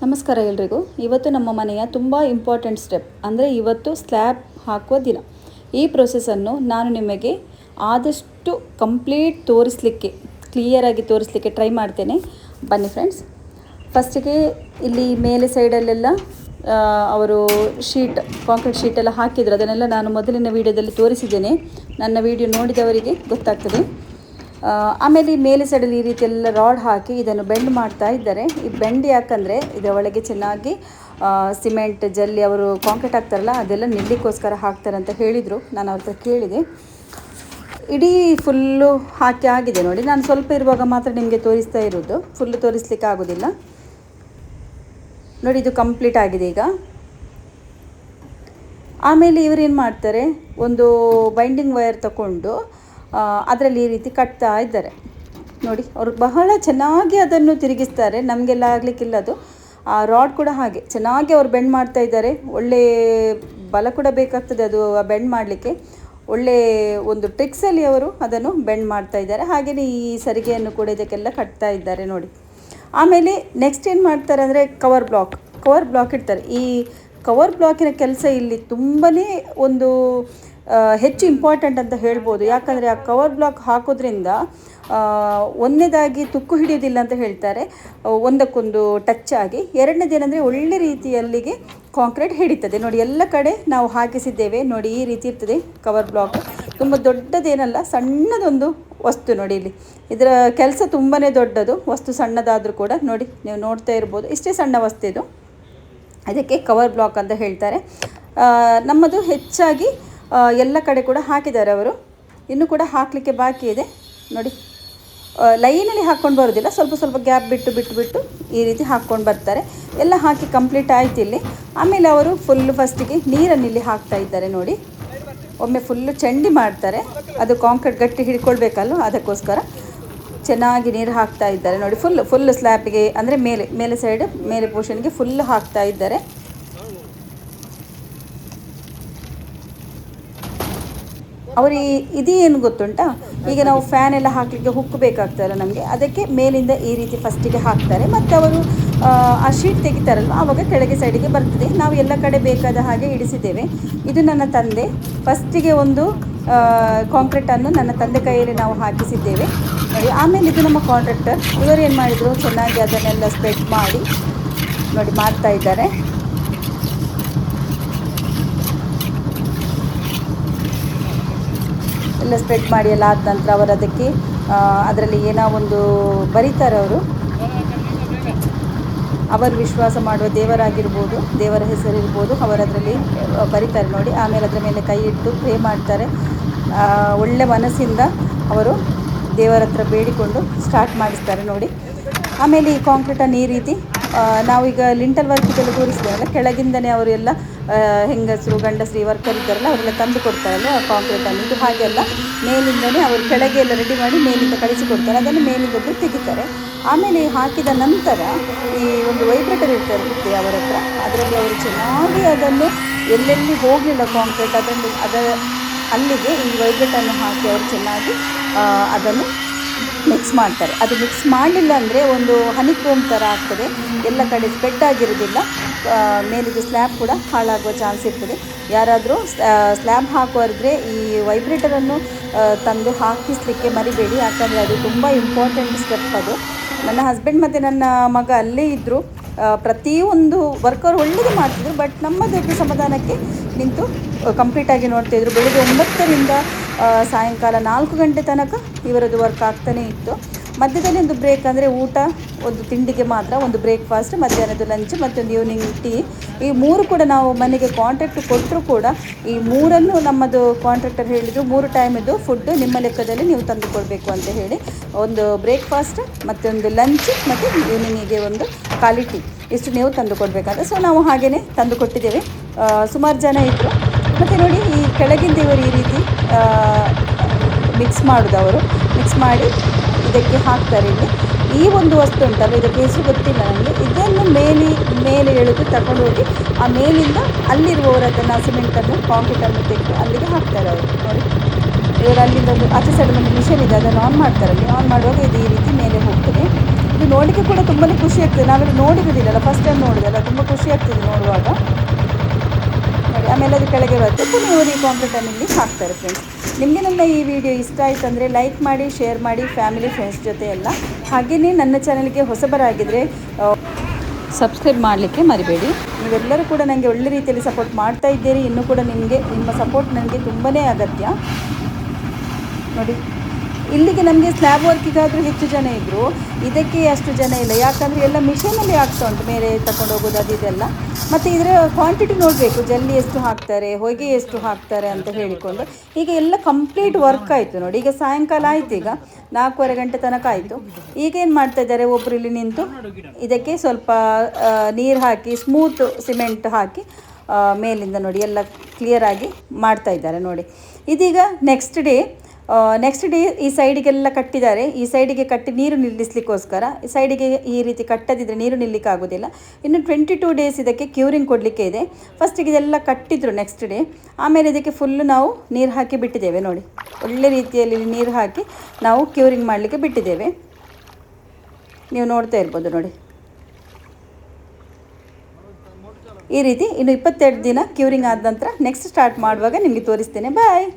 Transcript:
ನಮಸ್ಕಾರ ಎಲ್ರಿಗೂ. ಇವತ್ತು ನಮ್ಮ ಮನೆಯ ತುಂಬ ಇಂಪಾರ್ಟೆಂಟ್ ಸ್ಟೆಪ್ ಅಂದರೆ ಇವತ್ತು ಸ್ಲ್ಯಾಬ್ ಹಾಕುವ ದಿನ. ಈ ಪ್ರೊಸೆಸನ್ನು ನಾನು ನಿಮಗೆ ಆದಷ್ಟು ಕಂಪ್ಲೀಟ್ ಕ್ಲಿಯರಾಗಿ ತೋರಿಸಲಿಕ್ಕೆ ಟ್ರೈ ಮಾಡ್ತೇನೆ. ಬನ್ನಿ ಫ್ರೆಂಡ್ಸ್. ಫಸ್ಟಿಗೆ ಇಲ್ಲಿ ಮೇಲೆ ಸೈಡಲ್ಲೆಲ್ಲ ಅವರು ಕಾಂಕ್ರೀಟ್ ಶೀಟೆಲ್ಲ ಹಾಕಿದ್ರು. ಅದನ್ನೆಲ್ಲ ನಾನು ಮೊದಲಿನ ವೀಡಿಯೋದಲ್ಲಿ ತೋರಿಸಿದ್ದೇನೆ. ನನ್ನ ವೀಡಿಯೋ ನೋಡಿದವರಿಗೆ ಗೊತ್ತಾಗ್ತದೆ. ಆಮೇಲೆ ಈ ಮೇಲೆ ಸೈಡಲ್ಲಿ ಈ ರೀತಿ ಎಲ್ಲ ರಾಡ್ ಹಾಕಿ ಇದನ್ನು ಬೆಂಡ್ ಮಾಡ್ತಾ ಇದ್ದಾರೆ. ಈ ಬೆಂಡ್ ಯಾಕಂದರೆ ಇದರ ಒಳಗೆ ಚೆನ್ನಾಗಿ ಸಿಮೆಂಟ್ ಜಲ್ಲಿ ಅವರು ಕಾಂಕ್ರೀಟ್ ಹಾಕ್ತಾರಲ್ಲ ಅದೆಲ್ಲ ನಿಲ್ಲಿಕ್ಕೋಸ್ಕರ ಹಾಕ್ತಾರೆ ಅಂತ ಹೇಳಿದರು. ನಾನು ಅವ್ರ ಹತ್ರ ಕೇಳಿದೆ. ಇಡೀ ಫುಲ್ಲು ಹಾಕಿ ಆಗಿದೆ ನೋಡಿ. ನಾನು ಸ್ವಲ್ಪ ಇರುವಾಗ ಮಾತ್ರ ನಿಮಗೆ ತೋರಿಸ್ತಾ ಇರೋದು, ಫುಲ್ಲು ತೋರಿಸ್ಲಿಕ್ಕೆ ಆಗೋದಿಲ್ಲ ನೋಡಿ. ಇದು ಕಂಪ್ಲೀಟ್ ಆಗಿದೆ ಈಗ. ಆಮೇಲೆ ಇವರೇನು ಮಾಡ್ತಾರೆ, ಒಂದು ಬೈಂಡಿಂಗ್ ವೈರ್ ತಗೊಂಡು ಅದರಲ್ಲಿ ಈ ರೀತಿ ಕಟ್ತಾ ಇದ್ದಾರೆ ನೋಡಿ. ಅವರು ಬಹಳ ಚೆನ್ನಾಗಿ ಅದನ್ನು ತಿರುಗಿಸ್ತಾರೆ. ನಮಗೆಲ್ಲ ಆಗಲಿಕ್ಕಿಲ್ಲ ಅದು. ಆ ರಾಡ್ ಕೂಡ ಹಾಗೆ ಚೆನ್ನಾಗಿ ಅವರು ಬೆಂಡ್ ಮಾಡ್ತಾ ಇದ್ದಾರೆ. ಒಳ್ಳೆ ಬಲ ಕೂಡ ಬೇಕಾಗ್ತದೆ ಅದು ಬೆಂಡ್ ಮಾಡಲಿಕ್ಕೆ. ಒಳ್ಳೆ ಒಂದು ಟ್ರಿಕ್ಸಲ್ಲಿ ಅವರು ಅದನ್ನು ಬೆಂಡ್ ಮಾಡ್ತಾ ಇದ್ದಾರೆ. ಹಾಗೆಯೇ ಈ ಸರಿಗೆಯನ್ನು ಕೂಡ ಇದಕ್ಕೆಲ್ಲ ಕಟ್ತಾ ಇದ್ದಾರೆ ನೋಡಿ. ಆಮೇಲೆ ನೆಕ್ಸ್ಟ್ ಏನು ಮಾಡ್ತಾರೆ ಅಂದರೆ ಕವರ್ ಬ್ಲಾಕ್ ಇಡ್ತಾರೆ. ಈ ಕವರ್ ಬ್ಲಾಕಿನ ಕೆಲಸ ಇಲ್ಲಿ ತುಂಬಾ ಒಂದು ಹೆಚ್ಚು ಇಂಪಾರ್ಟೆಂಟ್ ಅಂತ ಹೇಳ್ಬೋದು. ಯಾಕಂದರೆ ಆ ಕವರ್ ಬ್ಲಾಕ್ ಹಾಕೋದ್ರಿಂದ ಒಂದನೇದಾಗಿ ತುಕ್ಕು ಹಿಡಿಯೋದಿಲ್ಲ ಅಂತ ಹೇಳ್ತಾರೆ, ಒಂದಕ್ಕೊಂದು ಟಚ್ ಆಗಿ. ಎರಡನೇದೇನೆಂದರೆ ಒಳ್ಳೆ ರೀತಿಯಲ್ಲಿಗೆ ಕಾಂಕ್ರೀಟ್ ಹಿಡಿತದೆ ನೋಡಿ. ಎಲ್ಲ ಕಡೆ ನಾವು ಹಾಕಿಸಿದ್ದೇವೆ ನೋಡಿ. ಈ ರೀತಿ ಇರ್ತದೆ ಕವರ್ ಬ್ಲಾಕ್. ತುಂಬ ದೊಡ್ಡದೇನಲ್ಲ, ಸಣ್ಣದೊಂದು ವಸ್ತು ನೋಡಿ. ಇಲ್ಲಿ ಇದರ ಕೆಲಸ ತುಂಬಾ ದೊಡ್ಡದು. ವಸ್ತು ಸಣ್ಣದಾದರೂ ಕೂಡ ನೋಡಿ, ನೀವು ನೋಡ್ತಾ ಇರ್ಬೋದು, ಇಷ್ಟೇ ಸಣ್ಣ ವಸ್ತು ಇದು. ಅದಕ್ಕೆ ಕವರ್ ಬ್ಲಾಕ್ ಅಂತ ಹೇಳ್ತಾರೆ. ನಮ್ಮದು ಹೆಚ್ಚಾಗಿ ಎಲ್ಲ ಕಡೆ ಕೂಡ ಹಾಕಿದ್ದಾರೆ ಅವರು. ಇನ್ನೂ ಕೂಡ ಹಾಕಲಿಕ್ಕೆ ಬಾಕಿ ಇದೆ ನೋಡಿ. ಲೈನಲ್ಲಿ ಹಾಕ್ಕೊಂಡು ಬರೋದಿಲ್ಲ, ಸ್ವಲ್ಪ ಸ್ವಲ್ಪ ಗ್ಯಾಪ್ ಬಿಟ್ಟು ಈ ರೀತಿ ಹಾಕ್ಕೊಂಡು ಬರ್ತಾರೆ. ಎಲ್ಲ ಹಾಕಿ ಕಂಪ್ಲೀಟ್ ಆಯ್ತು ಇಲ್ಲಿ. ಆಮೇಲೆ ಅವರು ಫಸ್ಟಿಗೆ ನೀರನ್ನು ಇಲ್ಲಿ ಹಾಕ್ತಾ ಇದ್ದಾರೆ ನೋಡಿ. ಒಮ್ಮೆ ಫುಲ್ಲು ಚಂಡಿ ಮಾಡ್ತಾರೆ, ಅದು ಕಾಂಕ್ರೀಟ್ ಗಟ್ಟಿ ಹಿಡ್ಕೊಳ್ಬೇಕಲ್ಲ, ಅದಕ್ಕೋಸ್ಕರ ಚೆನ್ನಾಗಿ ನೀರು ಹಾಕ್ತಾ ಇದ್ದಾರೆ ನೋಡಿ. ಫುಲ್ ಸ್ಲ್ಯಾಬಿಗೆ ಅಂದರೆ ಮೇಲೆ ಸೈಡ್ ಮೇಲೆ ಪೋರ್ಷನ್ಗೆ ಫುಲ್ ಹಾಕ್ತಾ ಇದ್ದಾರೆ. ಅವರು ಇದೇನು ಗೊತ್ತುಂಟಾ, ಈಗ ನಾವು ಫ್ಯಾನ್ ಎಲ್ಲ ಹಾಕಲಿಕ್ಕೆ ಹುಕ್ಕು ಬೇಕಾಗ್ತಾರಲ್ಲ ನಮಗೆ, ಅದಕ್ಕೆ ಮೇಲಿಂದ ಈ ರೀತಿ ಫಸ್ಟಿಗೆ ಹಾಕ್ತಾರೆ. ಮತ್ತು ಅವರು ಆ ಶೀಟ್ ತೆಗಿತಾರಲ್ಲ, ಆವಾಗ ಕೆಳಗೆ ಸೈಡಿಗೆ ಬರ್ತದೆ. ನಾವು ಎಲ್ಲ ಕಡೆ ಬೇಕಾದ ಹಾಗೆ ಇಡಿಸಿದ್ದೇವೆ. ಇದು ನನ್ನ ತಂದೆ ಫಸ್ಟಿಗೆ ಒಂದು ಕಾಂಕ್ರೀಟನ್ನು ನನ್ನ ತಂದೆ ಕೈಯಲ್ಲಿ ನಾವು ಹಾಕಿಸಿದ್ದೇವೆ ನೋಡಿ. ಆಮೇಲೆ ಇದು ನಮ್ಮ ಕಾಂಟ್ರಾಕ್ಟರ್. ಇವರು ಏನು ಮಾಡಿದರು, ಚೆನ್ನಾಗಿ ಅದನ್ನೆಲ್ಲ ಸ್ಪ್ರೆಡ್ ಮಾಡಿ ನೋಡಿ ಮಾಡ್ತಾ ಇದ್ದಾರೆ. ಎಲ್ಲ ಸ್ಪ್ರೆಡ್ ಮಾಡಿ ಎಲ್ಲ ಆದ ನಂತರ ಅವರು ಅದಕ್ಕೆ ಅದರಲ್ಲಿ ಏನೋ ಒಂದು ಬರೀತಾರೆ. ಅವರು ವಿಶ್ವಾಸ ಮಾಡುವ ದೇವರಾಗಿರ್ಬೋದು, ದೇವರ ಹೆಸರಿರ್ಬೋದು, ಅವರದರಲ್ಲಿ ಬರೀತಾರೆ ನೋಡಿ. ಆಮೇಲೆ ಅದರ ಮೇಲೆ ಕೈ ಇಟ್ಟು ಪ್ರೇ ಮಾಡ್ತಾರೆ. ಒಳ್ಳೆ ಮನಸ್ಸಿಂದ ಅವರು ದೇವರ ಹತ್ರ ಬೇಡಿಕೊಂಡು ಸ್ಟಾರ್ಟ್ ಮಾಡಿಸ್ತಾರೆ ನೋಡಿ. ಆಮೇಲೆ ಈ ಕಾಂಕ್ರೀಟನ್ನು ಈ ರೀತಿ ನಾವೀಗ ಲಿಂಟಲ್ ವರ್ಕಿಗೆಲ್ಲ ತೋರಿಸಿದ್ದೇವಲ್ಲ, ಕೆಳಗಿಂದನೇ ಅವರು ಎಲ್ಲ ಹೆಂಗಸರು ಗಂಡಸರು ವರ್ಕರ್ ಇದ್ದಾರಲ್ಲ ಅವರೆಲ್ಲ ತಂದು ಕೊಡ್ತಾರಲ್ಲ ಕಾಂಕ್ರೀಟನ್ನು. ಇದು ಹಾಗೆಲ್ಲ ಮೇಲಿಂದನೇ ಅವರು ಕೆಳಗೆ ಎಲ್ಲ ರೆಡಿ ಮಾಡಿ ಮೇಲಿಂದ ಕಳಿಸಿಕೊಡ್ತಾರೆ. ಅದನ್ನು ಮೇಲಿಂದ ಒಬ್ಬರು ತೆಗಿತಾರೆ. ಆಮೇಲೆ ಹಾಕಿದ ನಂತರ ಈ ಒಂದು ವೈಬ್ರೇಟರ್ ಇರ್ತಾರೆ ಅವರ ಹತ್ರ. ಅದರಲ್ಲಿ ಅವರು ಚೆನ್ನಾಗಿ ಅದನ್ನು ಎಲ್ಲೆಲ್ಲಿ ಹೋಗಲಿಲ್ಲ ಕಾಂಕ್ರೀಟ್ ಅಲ್ಲಿಗೆ ಈ ವೈಬ್ರೇಟನ್ನು ಹಾಕಿ ಅವರು ಚೆನ್ನಾಗಿ ಅದನ್ನು ಮಿಕ್ಸ್ ಮಾಡ್ತಾರೆ. ಅದು ಮಿಕ್ಸ್ ಮಾಡಲಿಲ್ಲ ಅಂದರೆ ಒಂದು ಹನಿಕೋಮ್ ಥರ ಆಗ್ತದೆ, ಎಲ್ಲ ಕಡೆ ಸ್ಪ್ರೆಡ್ ಆಗಿರೋದಿಲ್ಲ. ಮೇಲಿದ್ದು ಸ್ಲ್ಯಾಬ್ ಕೂಡ ಹಾಳಾಗುವ ಚಾನ್ಸ್ ಇರ್ತದೆ. ಯಾರಾದರೂ ಸ್ಲ್ಯಾಬ್ ಹಾಕುವವರಿದ್ರೆ ಈ ವೈಬ್ರೇಟರನ್ನು ತಂದು ಹಾಕಿಸಲಿಕ್ಕೆ ಮರಿಬೇಡಿ. ಯಾಕಂದರೆ ಅದು ತುಂಬ ಇಂಪಾರ್ಟೆಂಟ್ ಸ್ಟೆಪ್ ಅದು. ನನ್ನ ಹಸ್ಬೆಂಡ್ ಮತ್ತು ನನ್ನ ಮಗ ಅಲ್ಲೇ ಇದ್ದರು. ಪ್ರತಿಯೊಂದು ವರ್ಕರ್ ಒಳ್ಳೆಯದು ಮಾಡ್ತಿದ್ರು. ಬಟ್ ನಮ್ಮದೊಂದು ಸಮಾಧಾನಕ್ಕೆ ನಿಂತು ಕಂಪ್ಲೀಟಾಗಿ ನೋಡ್ತಾಯಿದ್ರು. ಬೆಳಗ್ಗೆ 9ರಿಂದ ಸಾಯಂಕಾಲ 4 ಗಂಟೆ ತನಕ ಇವರದ್ದು ವರ್ಕ್ ಆಗ್ತಾನೇ ಇತ್ತು. ಮಧ್ಯದಲ್ಲಿ ಒಂದು ಬ್ರೇಕ್ ಅಂದರೆ ಊಟ, ಒಂದು ತಿಂಡಿಗೆ ಮಾತ್ರ ಒಂದು ಬ್ರೇಕ್ಫಾಸ್ಟ್, ಮಧ್ಯಾಹ್ನದ ಲಂಚ್, ಮತ್ತೊಂದು ಈವ್ನಿಂಗ್ ಟೀ. ಈ 3 ಕೂಡ ನಾವು ಮನೆಗೆ ಕಾಂಟ್ರಾಕ್ಟ್ ಕೊಟ್ಟರು ಕೂಡ ಈ 3 ನಮ್ಮದು ಕಾಂಟ್ರಾಕ್ಟರ್ ಹೇಳಿದರು, 3 ಟೈಮಿದ್ದು ಫುಡ್ ನಿಮ್ಮ ಲೆಕ್ಕದಲ್ಲಿ ನೀವು ತಂದು ಕೊಡಬೇಕು ಅಂತ ಹೇಳಿ. ಒಂದು ಬ್ರೇಕ್ಫಾಸ್ಟ್, ಮತ್ತೊಂದು ಲಂಚ್, ಮತ್ತು ಈವ್ನಿಂಗಿಗೆ ಒಂದು ಖಾಲಿ ಟೀ, ಇಷ್ಟು ನೀವು ತಂದು ಕೊಡಬೇಕಂತ. ಸೊ ನಾವು ಹಾಗೆಯೇ ತಂದು ಕೊಟ್ಟಿದ್ದೇವೆ. ಸುಮಾರು ಜನ ಇದ್ದರು. ಮತ್ತು ನೋಡಿ, ಈ ಕೆಳಗಿಂದ ಇವರು ಈ ರೀತಿ ಮಿಕ್ಸ್ ಮಿಕ್ಸ್ ಮಾಡಿ ಇದಕ್ಕೆ ಹಾಕ್ತಾರೆ. ಇಲ್ಲಿ ಈ ಒಂದು ವಸ್ತು ಉಂಟಲ್ಲ, ಇದಕ್ಕೆ ಹೆಸರು ಗೊತ್ತಿಲ್ಲ ನನಗೆ. ಇದನ್ನು ಮೇಲೆ ಎಳೆದು ತಗೊಂಡು ಹೋಗಿ ಆ ಮೇಲಿಂದ ಅಲ್ಲಿರುವವರು ಅದನ್ನು ಸಿಮೆಂಟನ್ನು ಕಾಂಕ್ರೀಟನ್ನು ತೆಗೆದು ಅಲ್ಲಿಗೆ ಹಾಕ್ತಾರೆ ಅವರು ನೋಡಿ. ಇವರು ಅಲ್ಲಿಂದ ಒಂದು ಆಚೆ ಸೈಡ್ ಒಂದು ಮಿಷನ್ ಇದೆ, ಅದನ್ನು ಆನ್ ಮಾಡ್ತಾರೆ. ಆನ್ ಮಾಡುವಾಗ ಇದು ಈ ರೀತಿ ಮೇಲೆ ಹೋಗ್ತದೆ. ಇದು ನೋಡಲಿಕ್ಕೆ ಕೂಡ ತುಂಬಾ ಖುಷಿ ಆಗ್ತದೆ. ನಾವೆಲ್ಲ ನೋಡಿರೋದಿಲ್ಲ, ಫಸ್ಟ್ ಟೈಮ್ ನೋಡಿದಲ್ಲ, ತುಂಬ ಖುಷಿ ಆಗ್ತದೆ ನೋಡುವಾಗ ನೋಡಿ. ಆಮೇಲೆ ಅದು ಕೆಳಗೆ ಬರುತ್ತೆ, ಪುನಃ ಇವರು ಈ ಕಾಂಕ್ರೀಟನ್ನು ಇಲ್ಲಿ ಹಾಕ್ತಾರೆ ಫ್ರೆಂಡ್ಸ್. ನಿಮಗೆ ನನ್ನ ಈ ವಿಡಿಯೋ ಇಷ್ಟ ಆಯಿತು ಅಂದರೆ ಲೈಕ್ ಮಾಡಿ, ಶೇರ್ ಮಾಡಿ, ಫ್ಯಾಮಿಲಿ ಫ್ರೆಂಡ್ಸ್ ಜೊತೆ ಎಲ್ಲ. ಹಾಗೆಯೇ ನನ್ನ ಚಾನಲ್ಗೆ ಹೊಸಬರಾಗಿದ್ದರೆ ಸಬ್ಸ್ಕ್ರೈಬ್ ಮಾಡಲಿಕ್ಕೆ ಮರಿಬೇಡಿ. ನೀವೆಲ್ಲರೂ ಕೂಡ ನನಗೆ ಒಳ್ಳೆ ರೀತಿಯಲ್ಲಿ ಸಪೋರ್ಟ್ ಮಾಡ್ತಾ ಇದ್ದೀರಿ. ಇನ್ನೂ ಕೂಡ ನಿಮ್ಮ ಸಪೋರ್ಟ್ ನನಗೆ ತುಂಬಾ ಅಗತ್ಯ ನೋಡಿ. ಇಲ್ಲಿಗೆ ನಮಗೆ ಸ್ಲ್ಯಾಬ್ ವರ್ಕಿಗಾದರೂ ಹೆಚ್ಚು ಜನ ಇದ್ದರು, ಇದಕ್ಕೆ ಅಷ್ಟು ಜನ ಇಲ್ಲ. ಯಾಕಂದರೆ ಎಲ್ಲ ಮಿಷನಲ್ಲಿ ಆಗ್ತಾ ಉಂಟು, ಮೇಲೆ ತಗೊಂಡು ಹೋಗೋದು ಅದು ಇದೆಲ್ಲ. ಮತ್ತು ಇದರ ಕ್ವಾಂಟಿಟಿ ನೋಡಬೇಕು, ಜಲ್ಲಿ ಎಷ್ಟು ಹಾಕ್ತಾರೆ, ಹೊಗೆ ಎಷ್ಟು ಹಾಕ್ತಾರೆ ಅಂತ ಹೇಳಿಕೊಂಡು. ಈಗ ಎಲ್ಲ ಕಂಪ್ಲೀಟ್ ವರ್ಕ್ ಆಯಿತು ನೋಡಿ. ಈಗ ಸಾಯಂಕಾಲ ಆಯಿತು, ಈಗ 4:15 ಗಂಟೆ ತನಕ ಆಯಿತು. ಈಗೇನು ಮಾಡ್ತಾ ಇದ್ದಾರೆ, ಒಬ್ಬರು ಇಲ್ಲಿ ನಿಂತು ಇದಕ್ಕೆ ಸ್ವಲ್ಪ ನೀರು ಹಾಕಿ, ಸ್ಮೂತ್ ಸಿಮೆಂಟ್ ಹಾಕಿ ಮೇಲಿಂದ ನೋಡಿ ಎಲ್ಲ ಕ್ಲಿಯರಾಗಿ ಮಾಡ್ತಾ ಇದ್ದಾರೆ ನೋಡಿ. ಇದೀಗ ನೆಕ್ಸ್ಟ್ ಡೇ ಈ ಸೈಡಿಗೆಲ್ಲ ಕಟ್ಟಿದ್ದಾರೆ. ಈ ಸೈಡಿಗೆ ಕಟ್ಟಿ ನೀರು ನಿಲ್ಲಿಸಲಿಕ್ಕೋಸ್ಕರ. ಈ ಸೈಡಿಗೆ ಈ ರೀತಿ ಕಟ್ಟದಿದ್ದರೆ ನೀರು ನಿಲ್ಲಕ್ಕೆ ಆಗೋದಿಲ್ಲ. ಇನ್ನು 22 ಡೇಸ್ ಇದಕ್ಕೆ ಕ್ಯೂರಿಂಗ್ ಕೊಡಲಿಕ್ಕೆ ಇದೆ. ಫಸ್ಟಿಗೆ ಇದೆಲ್ಲ ಕಟ್ಟಿದ್ರು ನೆಕ್ಸ್ಟ್ ಡೇ, ಆಮೇಲೆ ಇದಕ್ಕೆ ಫುಲ್ಲು ನಾವು ನೀರು ಹಾಕಿ ಬಿಟ್ಟಿದ್ದೇವೆ ನೋಡಿ. ಒಳ್ಳೆ ರೀತಿಯಲ್ಲಿ ನೀರು ಹಾಕಿ ನಾವು ಕ್ಯೂರಿಂಗ್ ಮಾಡಲಿಕ್ಕೆ ಬಿಟ್ಟಿದ್ದೇವೆ. ನೀವು ನೋಡ್ತಾ ಇರ್ಬೋದು ನೋಡಿ. ಈ ರೀತಿ ಇನ್ನು 22 ದಿನ ಕ್ಯೂರಿಂಗ್ ಆದ ನಂತರ ನೆಕ್ಸ್ಟ್ ಸ್ಟಾರ್ಟ್ ಮಾಡುವಾಗ ನಿಮಗೆ ತೋರಿಸ್ತೇನೆ. ಬಾಯ್.